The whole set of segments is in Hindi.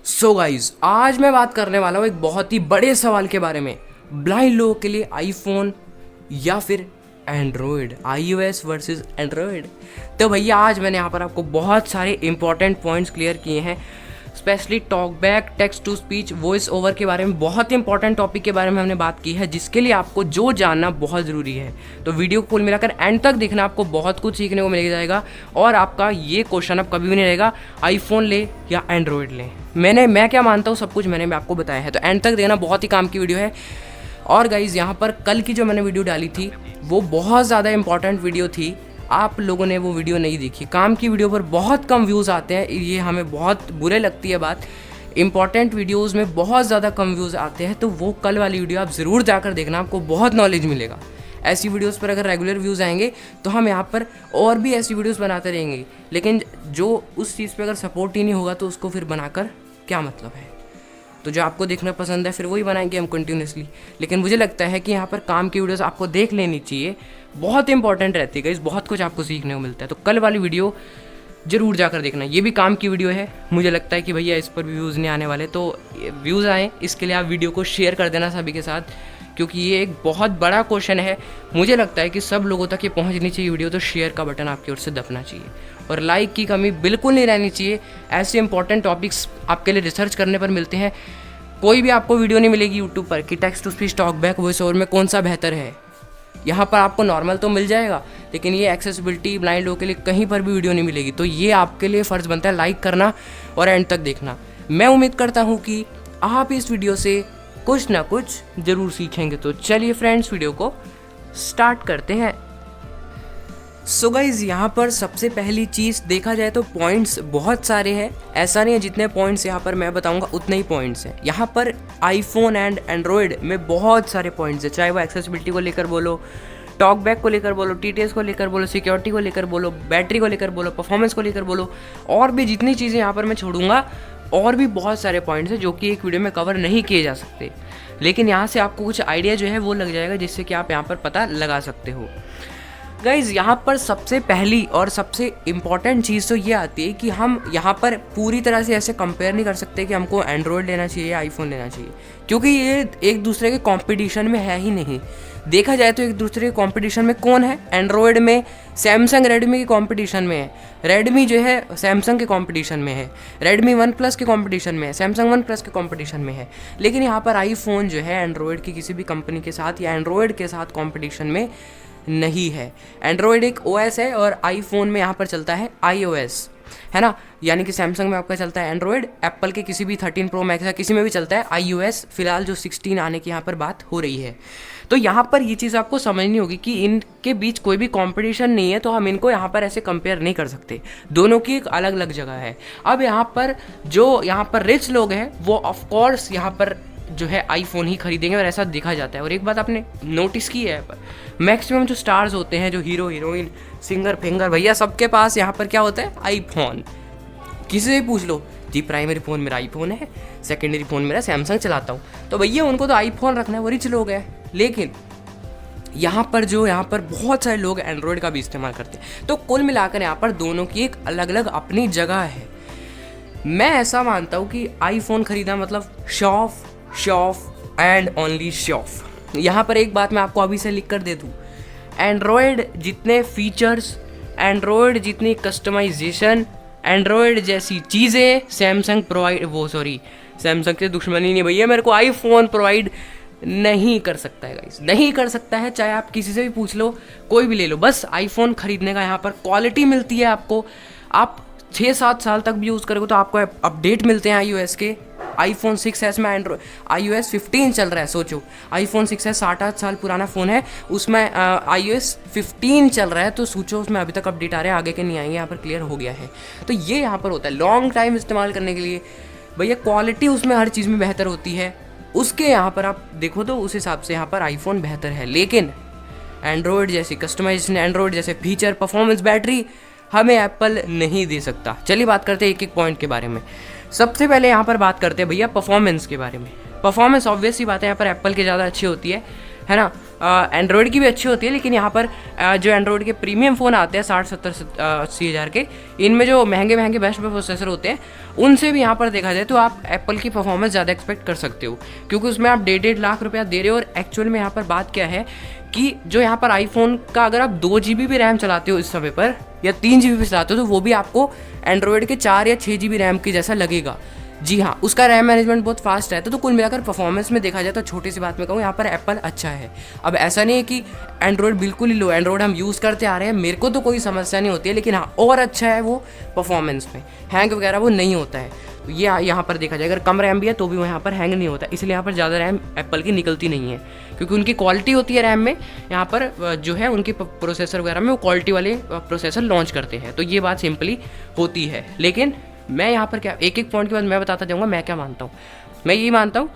सो गाइज आज मैं बात करने वाला हूँ एक बहुत ही बड़े सवाल के बारे में। ब्लाइंड लोगों के लिए आईफोन या फिर एंड्रॉयड, iOS वर्सेस एंड्रॉयड। तो भैया आज मैंने यहाँ पर आपको बहुत सारे इंपॉर्टेंट पॉइंट्स क्लियर किए हैं, specially talk back, text to speech, voice over के बारे में बहुत इंपॉर्टेंट टॉपिक के बारे में हमने बात की है, जिसके लिए आपको जो जानना बहुत ज़रूरी है। तो वीडियो को कुल मिलाकर एंड तक देखना, आपको बहुत कुछ सीखने को मिल जाएगा और आपका ये क्वेश्चन अब कभी भी नहीं रहेगा आईफोन ले या एंड्रॉयड ले। मैं क्या मानता हूँ सब कुछ मैंने आपको बताया है, तो एंड तक देखना, बहुत ही काम की वीडियो है। और गाइज़ यहाँ पर कल की जो मैंने वीडियो डाली थी वो बहुत ज़्यादा इंपॉर्टेंट वीडियो थी, आप लोगों ने वो वीडियो नहीं देखी। काम की वीडियो पर बहुत कम व्यूज़ आते हैं, ये हमें बहुत बुरे लगती है बात। इंपॉर्टेंट वीडियोस में बहुत ज़्यादा कम व्यूज़ आते हैं, तो वो कल वाली वीडियो आप ज़रूर जाकर देखना, आपको बहुत नॉलेज मिलेगा। ऐसी वीडियोस पर अगर रेगुलर व्यूज़ आएंगे तो हम यहाँ पर और भी ऐसी वीडियोस बनाते रहेंगे, लेकिन जो उस चीज़ पे अगर सपोर्ट ही नहीं होगा तो उसको फिर बनाकर क्या मतलब है। तो जो आपको देखना पसंद है फिर वही बनाएंगे हम कंटिन्यूसली। लेकिन मुझे लगता है कि यहाँ पर काम की वीडियोस आपको देख लेनी चाहिए, बहुत इंपॉर्टेंट रहती है गाइस, बहुत कुछ आपको सीखने को मिलता है। तो कल वाली वीडियो ज़रूर जाकर देखना, ये भी काम की वीडियो है। मुझे लगता है कि भैया इस पर भी व्यूज़ नहीं आने वाले, तो व्यूज़ आए इसके लिए आप वीडियो को शेयर कर देना सभी के साथ, क्योंकि ये एक बहुत बड़ा क्वेश्चन है। मुझे लगता है कि सब लोगों तक ये पहुँचनी चाहिए वीडियो, तो शेयर का बटन आपकी ओर से दबना चाहिए और लाइक की कमी बिल्कुल नहीं रहनी चाहिए। ऐसे इंपॉर्टेंट टॉपिक्स आपके लिए रिसर्च करने पर मिलते हैं। कोई भी आपको वीडियो नहीं मिलेगी यूट्यूब पर कि text to speech, talk back, voice over में कौन सा बेहतर है। यहाँ पर आपको नॉर्मल तो मिल जाएगा, लेकिन ये एक्सेसिबिलिटी ब्लाइंड लोगों के लिए कहीं पर भी वीडियो नहीं मिलेगी। तो ये आपके लिए फ़र्ज़ बनता है लाइक करना और एंड तक देखना। मैं उम्मीद करता हूँ कि आप इस वीडियो से कुछ ना कुछ ज़रूर सीखेंगे। तो चलिए फ्रेंड्स, वीडियो को स्टार्ट करते हैं। सो गाइज़ यहाँ पर सबसे पहली चीज़ देखा जाए तो पॉइंट्स बहुत सारे हैं, ऐसा नहीं है जितने पॉइंट्स यहाँ पर मैं बताऊँगा उतने ही पॉइंट्स हैं। यहाँ पर आईफोन एंड एंड्रॉयड में बहुत सारे पॉइंट्स हैं, चाहे वो एक्सेसिबिलिटी को लेकर बोलो, टॉक बैक को लेकर बोलो, टीटीएस को लेकर बोलो, सिक्योरिटी को लेकर बोलो, बैटरी को लेकर बोलो, परफॉर्मेंस को लेकर बोलो, और भी जितनी चीज़ें यहाँ पर मैं छोड़ूंगा, और भी बहुत सारे पॉइंट्स हैं जो कि एक वीडियो में कवर नहीं किए जा सकते। लेकिन यहाँ से आपको कुछ आइडिया जो है वो लग जाएगा, जिससे कि आप यहाँ पर पता लगा सकते हो। गाइज़ यहाँ पर सबसे पहली और सबसे इम्पॉर्टेंट चीज़ तो ये आती है कि हम यहाँ पर पूरी तरह से ऐसे कंपेयर नहीं कर सकते कि हमको एंड्रॉयड लेना चाहिए या आईफोन लेना चाहिए, क्योंकि ये एक दूसरे के कंपटीशन में है ही नहीं। देखा जाए तो एक दूसरे के कंपटीशन में कौन है, एंड्रॉयड में सैमसंग रेडमी के कंपटीशन में है, रेडमी जो है सैमसंग के कंपटीशन में है, रेडमी वन प्लस के कंपटीशन में है, सैमसंग वन प्लस के कंपटीशन में है। लेकिन यहाँ पर आईफोन जो है एंड्रॉयड की किसी भी कंपनी के साथ या एंड्रॉयड के साथ कंपटीशन में नहीं है। एंड्रॉयड एक OS है और आईफोन में यहाँ पर चलता है iOS, है ना। यानी कि सैमसंग में आपका चलता है एंड्रॉयड, एप्पल के किसी भी 13 Pro Max या किसी में भी चलता है iOS। फिलहाल जो 16 आने की यहाँ पर बात हो रही है, तो यहाँ पर ये चीज़ आपको समझनी होगी कि इनके बीच कोई भी कंपटीशन नहीं है, तो हम इनको यहाँ पर ऐसे कंपेयर नहीं कर सकते। दोनों की एक अलग अलग जगह है। अब यहाँ पर जो यहाँ पर रिच लोग हैं वो ऑफकोर्स यहाँ पर जो है आईफोन ही खरीदेंगे, और ऐसा देखा जाता है। और एक बात आपने नोटिस की है, मैक्सिमम जो स्टार्स होते हैं, जो हीरो हीरोइन, सिंगर फिंगर, भैया सबके पास यहाँ पर क्या होता है, आईफोन। किसी से भी पूछ लो जी, प्राइमरी फ़ोन मेरा आईफोन है, सेकेंडरी फ़ोन मेरा सैमसंग चलाता हूँ, तो भैया उनको तो आईफोन रखना है, वो रिच लोग हैं। लेकिन यहाँ पर बहुत सारे लोग एंड्रॉयड का भी इस्तेमाल करते हैं। तो कुल मिलाकर यहाँ पर दोनों की एक अलग अलग अपनी जगह है। मैं ऐसा मानता हूँ कि आईफोन खरीदना मतलब show off and only show off. यहाँ पर एक बात मैं आपको अभी से लिख कर दे दूँ, एंड्रॉयड जितने फीचर्स, एंड्रॉयड जितनी कस्टमाइजेशन, एंड्रॉयड जैसी चीज़ें सैमसंग सैमसंग से दुश्मनी नहीं भैया, मेरे को आईफोन प्रोवाइड नहीं कर सकता है गाइस, नहीं कर सकता है। चाहे आप किसी से भी पूछ लो, कोई भी ले लो, बस आईफोन खरीदने का यहाँ पर क्वालिटी मिलती है आपको। आप 6-7 साल तक भी यूज़ करोगे तो आपको अपडेट मिलते हैं iOS के। iPhone 6s में iOS 15 चल रहा है, सोचो iPhone 6s 8 साल पुराना फ़ोन है, उसमें iOS 15 चल रहा है, तो सोचो उसमें अभी तक अपडेट आ रहे हैं, आगे के नहीं आएंगे, यहाँ पर क्लियर हो गया है। तो ये यहाँ पर होता है लॉन्ग टाइम इस्तेमाल करने के लिए, भैया क्वालिटी उसमें हर चीज़ में बेहतर होती है। उसके यहाँ पर आप देखो तो उस हिसाब से यहाँ पर आईफोन बेहतर है। लेकिन एंड्रॉयड जैसी कस्टमाइजेशन, एंड्रॉयड जैसे फीचर, परफॉर्मेंस, बैटरी हमें एप्पल नहीं दे सकता। चलिए बात करते हैं एक एक पॉइंट के बारे में। सबसे पहले यहाँ पर बात करते हैं भैया परफॉर्मेंस के बारे में। परफॉर्मेंस ऑब्वियस ही बात है यहाँ पर एप्पल की ज़्यादा अच्छी होती है ना। एंड्रॉयड की भी अच्छी होती है, लेकिन यहाँ पर जो एंड्रॉयड के प्रीमियम फ़ोन आते हैं 60-70-80 हज़ार के, इनमें जो महंगे महंगे बेस्ट प्रोसेसर होते हैं उनसे भी यहाँ पर देखा जाए तो आप एप्पल की परफॉर्मेंस ज़्यादा एक्सपेक्ट कर सकते हो, क्योंकि उसमें आप 1.5 लाख रुपया दे रहे हो। और एक्चुअल में यहाँ पर बात क्या है कि जो यहाँ पर आईफोन का अगर आप 2 GB भी रैम चलाते हो इस समय पर, या 3 GB भी चलाते हो, तो वो भी आपको एंड्रॉयड के 4 या 6 GB रैम की जैसा लगेगा। जी हाँ, उसका रैम मैनेजमेंट बहुत फास्ट रहता है। तो कुल मिलाकर परफॉर्मेंस में देखा जाए तो छोटी सी बात में कहूँ, यहाँ पर एप्पल अच्छा है। अब ऐसा नहीं है कि एंड्रॉयड बिल्कुल ही लो, एंड्रॉयड हम यूज़ करते आ रहे हैं, मेरे को तो कोई समस्या नहीं होती है, लेकिन हाँ और अच्छा है वो परफॉर्मेंस में, हैंग वगैरह वो नहीं होता है। तो ये यहाँ पर देखा जाए, अगर कम रैम भी है तो भी वो यहाँ पर हैंग नहीं होता, इसलिए यहाँ पर ज़्यादा रैम एप्पल की निकलती नहीं है, क्योंकि उनकी क्वालिटी होती है रैम में। यहाँ पर जो है उनके प्रोसेसर वगैरह में वो क्वालिटी वाले प्रोसेसर लॉन्च करते हैं, तो ये बात सिंपली होती है। लेकिन मैं यहाँ पर क्या एक एक पॉइंट के बाद मैं बताता जाऊँगा मैं क्या मानता हूँ। मैं यही मानता हूँ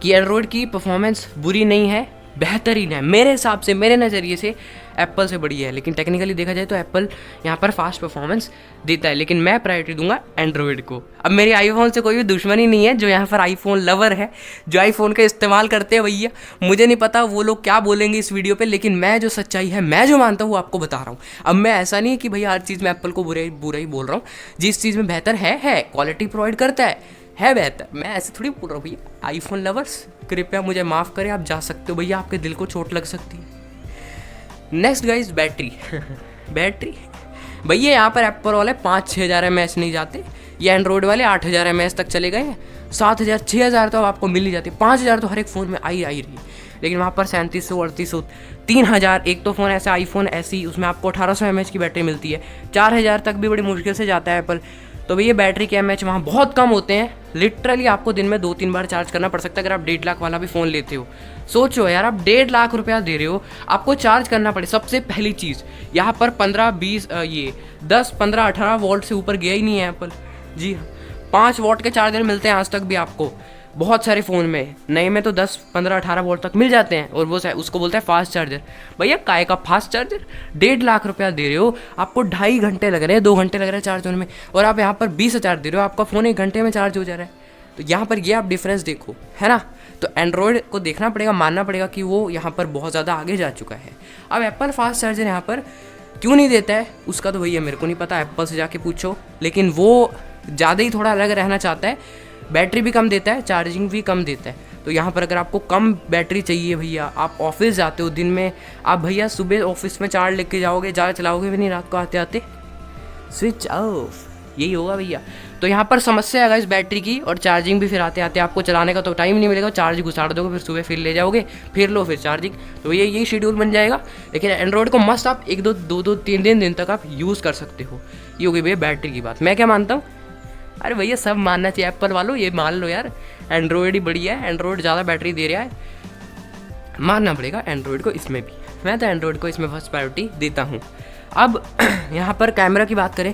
कि एंड्रॉयड की परफॉर्मेंस बुरी नहीं है, बेहतरीन है मेरे हिसाब से, मेरे नज़रिए से एप्पल से बढ़िया है। लेकिन टेक्निकली देखा जाए तो एप्पल यहाँ पर फास्ट परफॉर्मेंस देता है, लेकिन मैं प्रायोरिटी दूंगा एंड्रॉयड को। अब मेरे आईफोन से कोई भी दुश्मनी नहीं है, जो यहाँ पर आईफोन लवर है, जो आईफोन का इस्तेमाल करते हैं भैया, मुझे नहीं पता वो लोग क्या बोलेंगे इस वीडियो पे, लेकिन मैं जो सच्चाई है, मैं जो मानता हूँ वो आपको बता रहा हूँ। अब मैं ऐसा नहीं है कि भैया हर चीज़ में एप्पल को बुरा ही बोल रहा हूँ, जिस चीज़ में बेहतर है क्वालिटी प्रोवाइड करता है बेहतर, मैं ऐसे थोड़ी बोल रहा हूँ भैया। आईफोन लवर्स कृपया मुझे माफ़ करें, आप जा सकते हो भैया, आपके दिल को चोट लग सकती है। नेक्स्ट गाइस, बैटरी बैटरी भैया यहाँ पर एप्पल वाले 5-6 हज़ार mAh नहीं जाते, ये एंड्रॉयड वाले 8,000 mAh तक चले गए हैं। 7,000 6,000 तो आपको मिल ही जाती है, 5,000 तो हर एक फ़ोन में आई रही है, लेकिन वहाँ पर 3700 3800 3,000 एक तो फ़ोन ऐसा आईफोन ऐसी, उसमें आपको 1800 mAh की बैटरी मिलती है। 4,000 तक भी बड़ी मुश्किल से जाता है एप्पल। तो भैया बैटरी के mAh वहाँ बहुत कम होते हैं, लिटरली आपको दिन में 2-3 बार चार्ज करना पड़ सकता है अगर आप 1.5 लाख वाला भी फ़ोन लेते हो। सोचो यार, आप 1.5 लाख रुपया दे रहे हो, आपको चार्ज करना पड़े। सबसे पहली चीज़ यहाँ पर 10-15-18 वोल्ट से ऊपर गया ही नहीं है एप्पल। जी हाँ, 5 वॉट के चार्जर मिलते हैं आज तक भी आपको बहुत सारे फ़ोन में, नए में तो 10-15-18 वोल्ट तक मिल जाते हैं, और वो उसको बोलता है फास्ट चार्जर। भैया काय का फास्ट चार्जर, 1.5 लाख रुपया दे रहे हो, आपको 2.5 घंटे लग रहे हैं, 2 घंटे लग रहे हैं चार्ज होने में, और आप यहाँ पर 20,000 दे रहे हो, आपका फ़ोन 1 घंटे में चार्ज हो जा रहा है। तो यहाँ पर ये आप डिफरेंस देखो, है ना। तो एंड्रॉयड को देखना पड़ेगा, मानना पड़ेगा कि वो यहाँ पर बहुत ज़्यादा आगे जा चुका है। अब एप्पल फास्ट चार्जर यहाँ पर क्यों नहीं देता है उसका तो भैया मेरे को नहीं पता, एप्पल से जाके पूछो, लेकिन वो ज़्यादा ही थोड़ा अलग रहना चाहता है। बैटरी भी कम देता है, चार्जिंग भी कम देता है। तो यहाँ पर अगर आपको कम बैटरी चाहिए भैया, आप ऑफिस जाते हो दिन में, आप भैया सुबह ऑफिस में चार्ज लेके जाओगे, ज़्यादा चलाओगे भी नहीं, रात को आते आते स्विच ऑफ, यही होगा भैया। तो यहाँ पर समस्या है इस बैटरी की, और चार्जिंग भी फिर आते आते आपको चलाने का तो टाइम नहीं मिलेगा, चार्ज घुसाड़ दोगे, फिर सुबह फिर ले जाओगे, फिर लो फिर चार्जिंग, तो यही शेड्यूल बन जाएगा। लेकिन एंड्रॉयड को मस्त आप 1-2-3 दिन तक आप यूज़ कर सकते हो। ये होगी भैया बैटरी की बात। मैं क्या मानता हूँ, अरे भैया सब मानना चाहिए एप्पल वालों, ये मान लो यार एंड्रॉयड ही बढ़िया है, एंड्रॉयड ज़्यादा बैटरी दे रहा है, मानना पड़ेगा एंड्रॉयड को इसमें भी। मैं तो एंड्रॉयड को इसमें फर्स्ट प्रायोरिटी देता हूँ। अब यहाँ पर कैमरा की बात करें,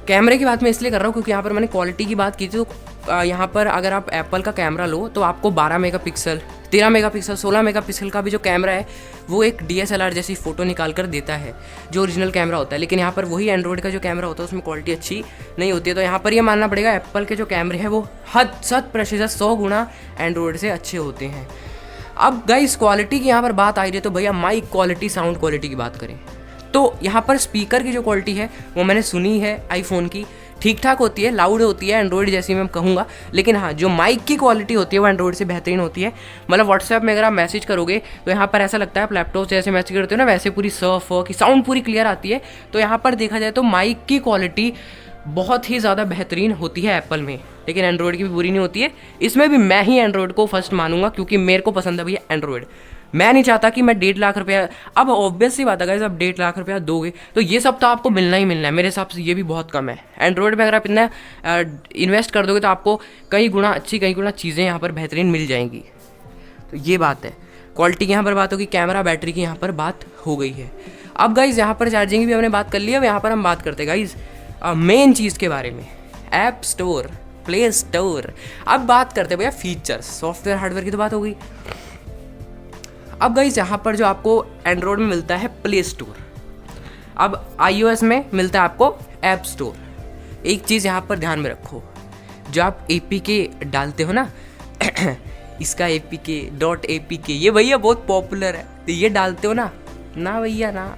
कैमरे की बात मैं इसलिए कर रहा हूँ क्योंकि यहाँ पर मैंने क्वालिटी की बात की थी। तो यहाँ पर अगर आप एप्पल का कैमरा लो तो आपको 12 मेगापिक्सल, 13 मेगापिक्सल, 16 मेगापिक्सल का भी जो कैमरा है वो एक DSLR जैसी फ़ोटो निकाल कर देता है, जो ओरिजिनल कैमरा होता है। लेकिन यहाँ पर वही एंड्रॉयड का जो कैमरा होता है उसमें क्वालिटी अच्छी नहीं होती है। तो यहाँ पर ये मानना पड़ेगा एप्पल के जो कैमरे हैं वो 100% 100 गुना एंड्रॉयड से अच्छे होते हैं। अब गाइस क्वालिटी की यहाँ पर बात आ रही है, तो भैया माइक क्वालिटी, साउंड क्वालिटी की बात करें तो यहाँ पर स्पीकर की जो क्वालिटी है वो मैंने सुनी है आईफोन की, ठीक ठाक होती है, लाउड होती है, एंड्रॉयड जैसी मैं कहूँगा। लेकिन हाँ, जो माइक की क्वालिटी होती है वो एंड्रॉयड से बेहतरीन होती है। मतलब व्हाट्सएप में अगर आप मैसेज करोगे तो यहाँ पर ऐसा लगता है आप लैपटॉप से जैसे मैसेज करते हो ना, वैसे पूरी सर्फ की साउंड पूरी क्लियर आती है। तो यहाँ पर देखा जाए तो माइक की क्वालिटी बहुत ही ज़्यादा बेहतरीन होती है एप्पल में, लेकिन एंड्रॉयड की भी बुरी नहीं होती है। इसमें भी मैं ही एंड्रॉयड को फर्स्ट मानूंगा क्योंकि मेरे को पसंद है भैया एंड्रॉयड। मैं नहीं चाहता कि मैं 1.5 लाख रुपया, अब ऑब्वियस सी बात है गाइस, अब 1.5 लाख रुपया दोगे तो ये सब तो आपको मिलना ही मिलना है। मेरे हिसाब से ये भी बहुत कम है। एंड्रॉयड में अगर आप इतना इन्वेस्ट कर दोगे तो आपको कई गुना अच्छी, कई गुना चीज़ें यहाँ पर बेहतरीन मिल जाएंगी। तो ये बात है। क्वालिटी की यहाँ पर बात होगी, कैमरा, बैटरी की यहाँ पर बात हो गई है। अब गाइज़ यहाँ पर चार्जिंग भी हमने बात कर ली। अब यहाँ पर हम बात करते हैं गाइज़ मेन चीज़ के बारे में, ऐप स्टोर, प्ले स्टोर। अब बात करते हैं भैया फीचर्स, सॉफ्टवेयर हार्डवेयर की तो बात हो गई। अब गाइस यहाँ पर जो आपको एंड्रॉयड में मिलता है प्ले स्टोर, अब iOS में मिलता है आपको ऐप स्टोर। एक चीज़ यहाँ पर ध्यान में रखो, जो आप APK डालते हो ना इसका APK ये भैया बहुत पॉपुलर है, तो ये डालते हो ना भैया ना।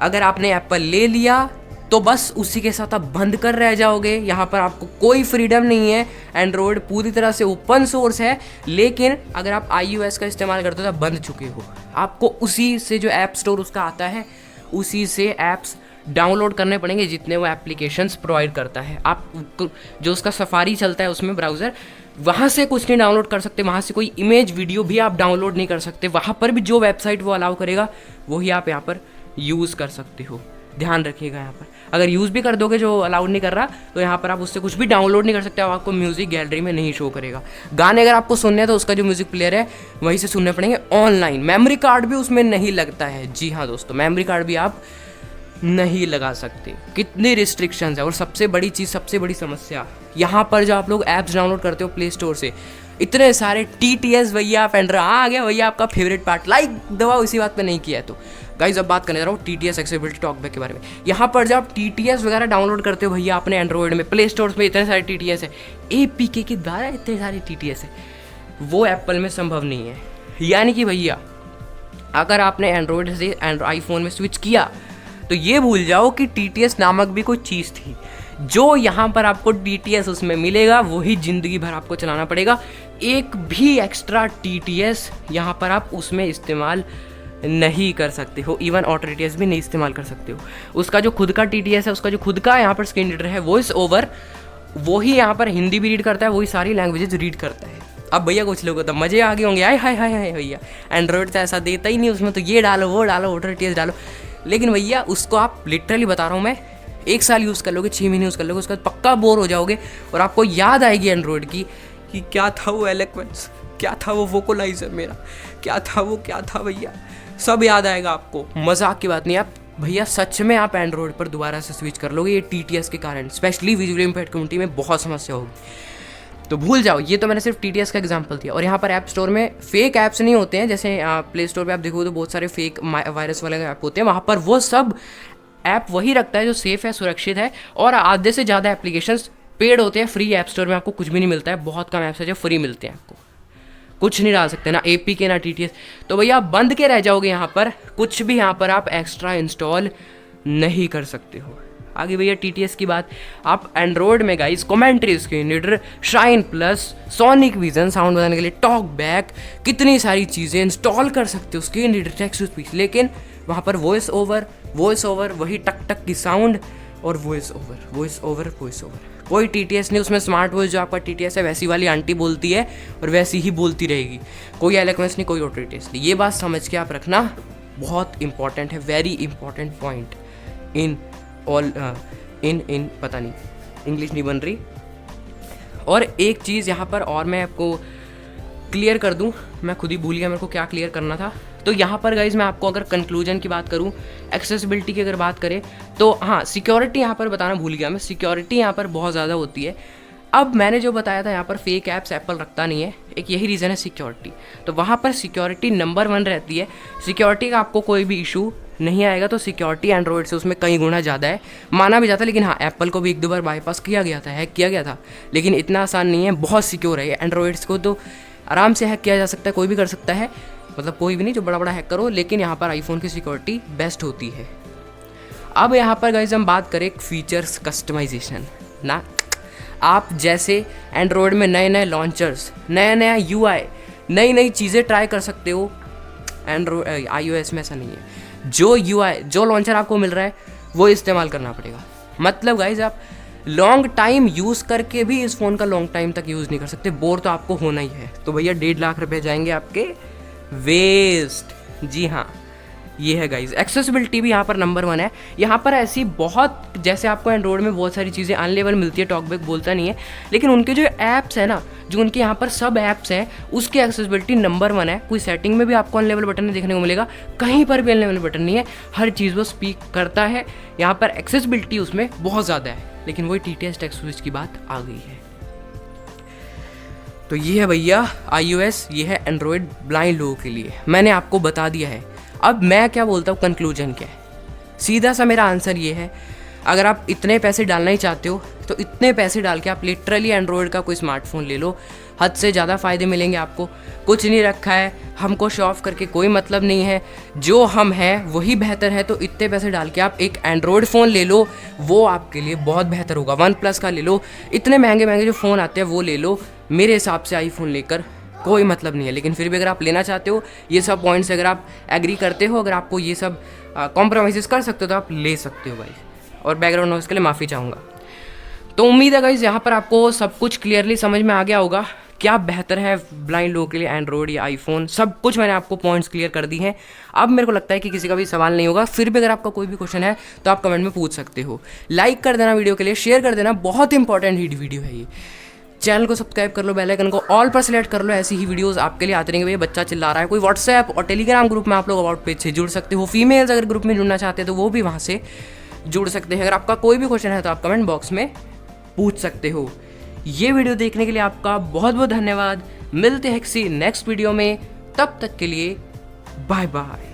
अगर आपने एप्पल ले लिया तो बस उसी के साथ आप बंद कर रह जाओगे। यहाँ पर आपको कोई फ्रीडम नहीं है। एंड्रॉयड पूरी तरह से ओपन सोर्स है, लेकिन अगर आप iOS का इस्तेमाल करते हो तो आप बंद चुके हो। आपको उसी से जो ऐप स्टोर उसका आता है उसी से ऐप्स डाउनलोड करने पड़ेंगे जितने वो एप्लीकेशंस प्रोवाइड करता है। आप जो उसका सफारी चलता है उसमें ब्राउज़र, वहाँ से कुछ नहीं डाउनलोड कर सकते, वहाँ से कोई इमेज वीडियो भी आप डाउनलोड नहीं कर सकते। वहाँ पर भी जो वेबसाइट वो अलाउ करेगा वही आप यहाँ पर यूज़ कर सकते हो। ध्यान रखिएगा, यहाँ पर अगर यूज़ भी कर दोगे जो अलाउड नहीं कर रहा तो यहाँ पर आप उससे कुछ भी डाउनलोड नहीं कर सकते। आपको म्यूज़िक गैलरी में नहीं शो करेगा। गाने अगर आपको सुनने हैं तो उसका जो म्यूज़िक प्लेयर है वहीं से सुनने पड़ेंगे ऑनलाइन। मेमोरी कार्ड भी उसमें नहीं लगता है। जी हाँ दोस्तों, मेमोरी कार्ड भी आप नहीं लगा सकते। कितनी रिस्ट्रिक्शंस है। और सबसे बड़ी चीज़, सबसे बड़ी समस्या, यहाँ पर जो आप लोग ऐप्स डाउनलोड करते हो प्ले स्टोर से, इतने सारे TTS भैया, पेंड्रा आ गया भैया आपका फेवरेट पार्ट, लाइक दबाओ इसी बात पे नहीं किया है तो। गाइस अब बात करने जा रहा हूँ TTS एक्सेसिबिलिटी टॉकबैक के बारे में। यहाँ पर जब आप TTS वगैरह डाउनलोड करते हो भैया अपने एंड्रॉयड में, प्ले स्टोर में इतने सारे TTS है, APK के द्वारा इतने सारे TTS है, वो एप्पल में संभव नहीं है। यानी कि भैया अगर आपने एंड्रॉयड से आईफोन में स्विच किया तो ये भूल जाओ कि TTS नामक भी कोई चीज़ थी। जो यहाँ पर आपको TTS उसमें मिलेगा वही ज़िंदगी भर आपको चलाना पड़ेगा। एक भी एक्स्ट्रा TTS यहाँ पर आप उसमें इस्तेमाल नहीं कर सकते हो। इवन ऑटो TTS भी नहीं इस्तेमाल कर सकते हो। उसका जो खुद का TTS है, उसका जो खुद का यहाँ पर स्क्रीन रीडर है, वॉइस ओवर, वही यहाँ पर हिंदी भी रीड करता है, वही सारी लैंग्वेजेज रीड करता है। अब भैया कुछ लोगों तो मज़े आ गए होंगे, आए हाय हाय हाय भैया एंड्रॉयड तो ऐसा देता ही नहीं, उसमें तो ये डालो वो डालो ऑटो TTS डालो। लेकिन भैया उसको आप लिटरली बता रहा हूँ मैं, 1 साल यूज़ कर लोगे, 6 महीने यूज़ कर लोगे, उसके बाद पक्का बोर हो जाओगे और आपको याद आएगी एंड्रॉयड की कि क्या था वो एलोक्वेंस, क्या था वो वोकलाइजर मेरा, क्या था भैया, सब याद आएगा आपको। मजाक की बात नहीं, आप भैया सच में आप एंड्रॉयड पर दोबारा से स्विच कर लोगे ये TTS के कारण। स्पेशली विजुअली इम्पेयर्ड कम्युनिटी में बहुत समस्या होगी, तो भूल जाओ। ये तो मैंने सिर्फ TTS का एग्जांपल दिया। और यहाँ पर ऐप स्टोर में फेक ऐप्स नहीं होते हैं, जैसे प्ले स्टोर पे आप देखो तो बहुत सारे फेक वायरस वाले ऐप होते हैं। वहाँ पर वो सब ऐप वही रखता है जो सेफ़ है, सुरक्षित है। और आधे से ज़्यादा एप्लीकेशंस पेड होते हैं। फ्री ऐप स्टोर में आपको कुछ भी नहीं मिलता है। बहुत कम ऐप्स है जो फ्री मिलते हैं, आपको कुछ नहीं डाल सकते, ना APK ना TTS। तो भैया आप बंद के रह जाओगे, यहाँ पर कुछ भी यहाँ पर आप एक्स्ट्रा इंस्टॉल नहीं कर सकते हो। आगे भैया TTS की बात, आप एंड्रॉयड में guys commentary screen reader, shine plus, sonic vision sound बनाने के लिए, टॉक बैक, कितनी सारी चीज़ें इंस्टॉल कर सकते हो, screen reader, text to speech. लेकिन वहाँ पर वॉइस ओवर वही टक टक की साउंड और वॉइस ओवर। कोई TTS नहीं उसमें। स्मार्ट वॉइस जो आपका TTS है वैसी वाली आंटी बोलती है और वैसी ही बोलती रहेगी। कोई एलोक्वेंस नहीं, कोई ऑटो TTS नहीं। ये बात समझ के आप रखना, बहुत इंपॉर्टेंट है, very important point in all in पता नहीं इंग्लिश नहीं बन रही। और एक चीज़ यहाँ पर और मैं आपको क्लियर कर दूँ, मैं खुद ही भूल गया मेरे को क्या क्लियर करना था। तो यहाँ पर गाइज मैं आपको अगर कंक्लूजन की बात करूँ, एक्सेसिबिलिटी की अगर बात करें तो हाँ, सिक्योरिटी यहाँ पर बताना भूल गया मैं। सिक्योरिटी यहाँ पर बहुत ज़्यादा होती है। अब मैंने जो बताया था यहाँ पर फेक ऐप्स एप्पल रखता नहीं है, एक यही रीज़न है सिक्योरिटी। तो वहाँ पर सिक्योरिटी नंबर 1 रहती है। सिक्योरिटी का आपको कोई भी इशू नहीं आएगा। तो सिक्योरिटी एंड्रॉयड से उसमें कई गुना ज़्यादा है, माना भी जाता है। लेकिन हाँ, एप्पल को भी 1-2 बार बाईपास किया गया था, हैक किया गया था, लेकिन इतना आसान नहीं है। बहुत सिक्योर है एंड्रॉयड्स को, तो आराम से हैक किया जा सकता है, कोई भी कर सकता है। मतलब कोई भी नहीं जो बड़ा हैक करो, लेकिन यहाँ पर आईफोन की सिक्योरिटी बेस्ट होती है। अब यहाँ पर गाइस हम बात करें फीचर्स कस्टमाइजेशन ना। आप जैसे एंड्रॉयड में नए लॉन्चर्स, नया UI, नई चीज़ें ट्राई कर सकते हो। एंड्रॉयड iOS में ऐसा नहीं है। जो UI, जो लॉन्चर आपको मिल रहा है वो इस्तेमाल करना पड़ेगा। मतलब गाइस आप लॉन्ग टाइम यूज़ करके भी इस फ़ोन का लॉन्ग टाइम तक यूज़ नहीं कर सकते, बोर तो आपको होना ही है। तो भैया 1.5 लाख रुपए जाएंगे आपके वेस्ट। जी हाँ, ये है गाइज। एक्सेसिबिलिटी भी यहाँ पर नंबर 1 है। यहाँ पर ऐसी बहुत, जैसे आपको एंड्रॉयड में बहुत सारी चीज़ें अनलेबल मिलती है, टॉकबैक बोलता नहीं है, लेकिन उनके जो ऐप्स है ना, जो उनके यहाँ पर सब ऐप्स हैं, उसकी एक्सेसिबिलिटी नंबर 1 है। कोई सेटिंग में भी आपको अनलेबल बटन नहीं देखने को मिलेगा, कहीं पर भी अनलेबल बटन नहीं है, हर चीज़ वो स्पीक करता है। यहाँ पर एक्सेसिबिलिटी उसमें बहुत ज़्यादा है। लेकिन वही TTS टेक्स्ट स्विच की बात आ गई है। तो ये है भैया iOS, ये है एंड्रॉयड ब्लाइंड लोगों के लिए। मैंने आपको बता दिया है। अब मैं क्या बोलता हूँ, कंक्लूजन क्या है? सीधा सा मेरा आंसर ये है, अगर आप इतने पैसे डालना ही चाहते हो तो तो इतने पैसे डाल के आप लिटरली एंड्रॉयड का कोई स्मार्टफोन ले लो, हद से ज़्यादा फ़ायदे मिलेंगे आपको। कुछ नहीं रखा है, हमको शो ऑफ करके कोई मतलब नहीं है, जो हम हैं वही बेहतर है। तो इतने पैसे डाल के आप एक एंड्रॉयड फ़ोन ले लो, वो आपके लिए बहुत बेहतर होगा। OnePlus का ले लो, इतने महंगे महंगे जो फ़ोन आते हैं वो ले लो। मेरे हिसाब से आईफोन लेकर कोई मतलब नहीं है। लेकिन फिर भी अगर आप लेना चाहते हो, ये सब पॉइंट्स अगर आप एग्री करते हो, अगर आपको ये सब कॉम्प्रोमाइज़ कर सकते हो तो आप ले सकते हो भाई। और बैकग्राउंड नॉइज़ के लिए माफ़ी चाहूँगा। तो उम्मीद है गाइस यहाँ पर आपको सब कुछ क्लियरली समझ में आ गया होगा, क्या बेहतर है ब्लाइंड लोगों के लिए, एंड्रॉयड या आईफोन। सब कुछ मैंने आपको पॉइंट्स क्लियर कर दी हैं। अब मेरे को लगता है कि किसी का भी सवाल नहीं होगा। फिर भी अगर आपका कोई भी क्वेश्चन है तो आप कमेंट में पूछ सकते हो। लाइक कर देना वीडियो के लिए, शेयर कर देना, बहुत इंपॉर्टेंट वीडियो है ये। चैनल को सब्सक्राइब कर लो, बेल आइकन को ऑल पर सेलेक्ट कर लो, ऐसी ही वीडियोस आपके लिए आते रहेंगे। भैया बच्चा चिल्ला रहा है, कोई व्हाट्सएप और टेलीग्राम ग्रुप में आप लोग अबाउट पेज से जुड़ सकते हो। फीमेल्स अगर ग्रुप में जुड़ना चाहते हैं तो वो भी वहाँ से जुड़ सकते हैं। अगर आपका कोई भी क्वेश्चन है तो आप कमेंट बॉक्स में पूछ सकते हो। ये वीडियो देखने के लिए आपका बहुत बहुत धन्यवाद। मिलते हैं किसी नेक्स्ट वीडियो में, तब तक के लिए बाय बाय।